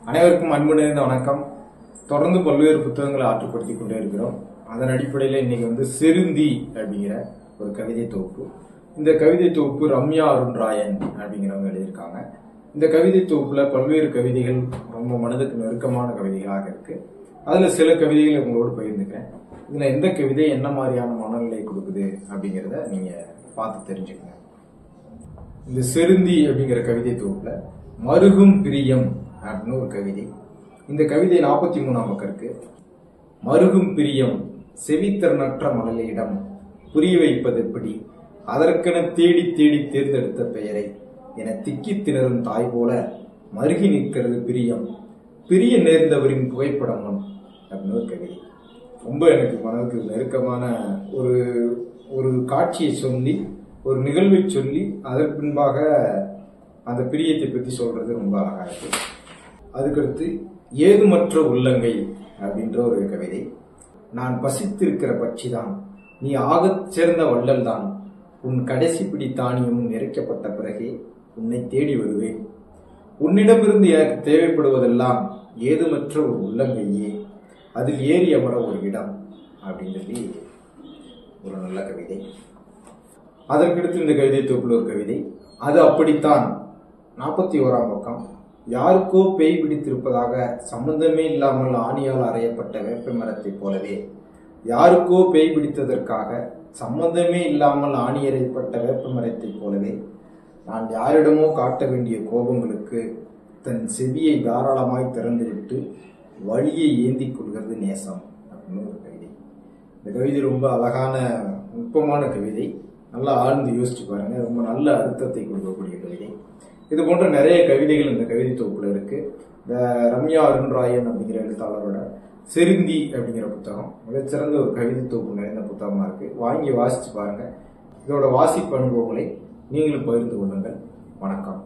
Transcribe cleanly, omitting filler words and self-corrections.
அனைவருக்கும் அன்பு நிறைந்த வணக்கம். தொடர்ந்து பல்வேறு புத்தகங்களை ஆற்றுப்படுத்திக் கொண்டே இருக்கிறோம். அதன் அடிப்படையில் இன்னைக்கு செருந்தி அப்படிங்கிற ஒரு கவிதை தொகுப்பு. இந்த கவிதை தொகுப்பு ரம்யா அருண்ராயன் அப்படிங்கிறவங்க எழுதியிருக்காங்க. இந்த கவிதை தொகுப்புல பல்வேறு கவிதைகள் ரொம்ப மனதுக்கு நெருக்கமான கவிதைகளாக இருக்கு. அதுல சில கவிதைகளை உங்களோடு பகிர்ந்துக்கிறேன். இதுல எந்த கவிதை என்ன மாதிரியான மனநிலை கொடுக்குது அப்படிங்கிறத நீங்க பார்த்து தெரிஞ்சுக்கங்க. இந்த செருந்தி அப்படிங்கிற கவிதை தொகுப்புல மருகும் பிரியம் அப்படின்னு ஒரு கவிதை. இந்த கவிதை 43ஆம் பக்கம் இருக்கு. மருகும் பிரியம் செவித்திறனற்ற மழலையிடம் புரிய வைப்பது எப்படி, அதற்கென தேடி தேடி தேர்ந்தெடுத்த பெயரை என திக்கி திணறும் தாய் போல மருகி நிற்கிறது பிரியம், பிரிய நேர்ந்தவரின் புகைப்படம் அப்படின்னு ஒரு கவிதை. ரொம்ப எனக்கு மனதுக்கு நெருக்கமான ஒரு காட்சியை சொல்லி, ஒரு நிகழ்வை சொல்லி, அதற்கு பின்பாக அந்த பிரியத்தை பற்றி சொல்றது ரொம்ப அழகா இருக்கு. அதுக்கடுத்து ஏதுமற்ற உள்ளங்கை அப்படின்ற ஒரு கவிதை. நான் பசித்திருக்கிற பட்சிதான், நீ ஆகச் சேர்ந்த வள்ளல் தான், உன் கடைசி பிடி தானியமும் நிறைக்கப்பட்ட பிறகே உன்னை தேடி வருவேன், உன்னிடமிருந்து எனக்கு தேவைப்படுவதெல்லாம் ஏதுமற்ற ஒரு உள்ளங்கையே, அதில் ஏறி அமர ஒரு இடம் அப்படின்னு சொல்லி ஒரு நல்ல கவிதை. அதற்கடுத்து இந்த கவிதை தொகுப்புல ஒரு கவிதை, அது அப்படித்தான் 41ஆம் பக்கம். யாருக்கோ பேய் பிடித்திருப்பதாக சம்பந்தமே இல்லாமல் ஆணியால் அறையப்பட்ட வேப்ப மரத்தை போலவே, யாருக்கோ பேய் பிடித்ததற்காக சம்பந்தமே இல்லாமல் ஆணியறைப்பட்ட வேப்ப மரத்தை போலவே, நான் யாரிடமோ காட்ட வேண்டிய கோபங்களுக்கு தன் செவியை தாராளமாய் திறந்துவிட்டு வழியை ஏந்தி கொள்கிறது நேசம் அப்படின்னு ஒரு கவிதை. இந்த கவிதை ரொம்ப அழகான நுட்பமான கவிதை. நல்லா ஆழ்ந்து யோசிச்சு பாருங்க. ரொம்ப நல்ல அர்த்தத்தை கொடுக்கக்கூடிய கவிதை. இது போன்ற நிறைய கவிதைகள் இந்த கவிதை தொகுப்புல இருக்கு. இந்த ரம்யா அருண்ராயன் அப்படிங்கிற எழுத்தாளரோட செருந்தி அப்படிங்கிற புத்தகம் மிகச்சிறந்த ஒரு கவிதை தொகுப்பு நிறைந்த புத்தகமா இருக்கு. வாங்கி வாசிச்சு பாருங்க. இதோட வாசிப்பு அனுபவங்களை நீங்களும் பகிர்ந்து கொள்ளுங்கள். வணக்கம்.